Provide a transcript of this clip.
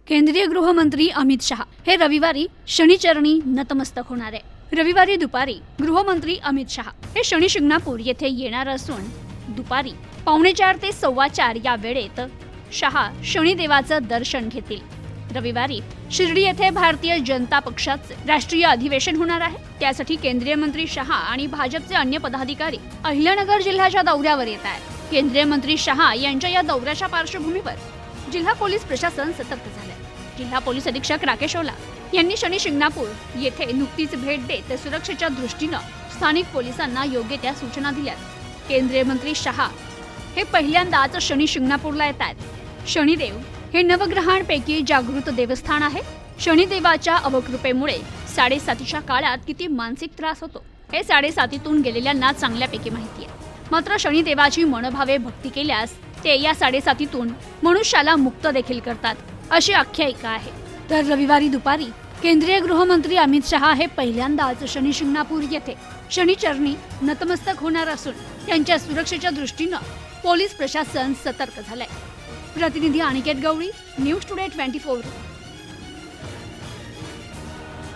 केंद्रीय गृहमंत्री अमित शहा हे रविवारी शनिचरणी नतमस्तक होणार आहे। रविवारी दुपारी गृहमंत्री अमित शहा हे शनी शिंगणापूर येथे येणार असून दुपारी 3:45 ते 4:15 या वेळेत शहा शनिदेवाचं दर्शन घेतील। रविवारी शिर्डी येथे भारतीय जनता पक्षाचे राष्ट्रीय अधिवेशन होणार आहे। त्यासाठी केंद्रीय मंत्री शहा आणि भाजपचे अन्य पदाधिकारी अहिल्यानगर जिल्ह्याच्या दौऱ्यावर येत आहेत। केंद्रीय मंत्री शहा यांच्या या दौऱ्याच्या पार्श्वभूमीवर जिल्हा पोलीस प्रशासन सतर्क झाले। जिल्हा पोलीस अधीक्षक राकेश ओला यांनी शनी शिंगणापूर येथे नुकतीच भेट देत सुरक्षेच्या दृष्टीने स्थानिक पोलिसांना योग्य त्या सूचना दिल्या। केंद्रीय मंत्री शहा हे पहिल्यांदाच शनी शिंगणापूरला येत आहेत। शनिदेव हे नवग्रहांपैकी जागृत देवस्थान आहे। शनिदेवाच्या अवकृपेमुळे 7:30च्या काळात किती मानसिक त्रास होतो हे 7:30तून गेलेल्यांना चांगल्यापैकी माहिती आहे। मात्र शनिदेवाची मनोभावे भक्ती केल्यास ते या 7:30तून मनुष्याला मुक्त देखील करतात अशी आख्यायिका आहे। तर रविवारी दुपारी केंद्रीय गृहमंत्री अमित शहा हे पहिल्यांदाच शनी शिंगणापूर येथे शनिचरणी नतमस्तक होणार असून त्यांच्या सुरक्षेच्या दृष्टीने पोलीस प्रशासन सतर्क झालंय। प्रतिनिधी अनिकेत गवळी, न्यूज टुडे 24।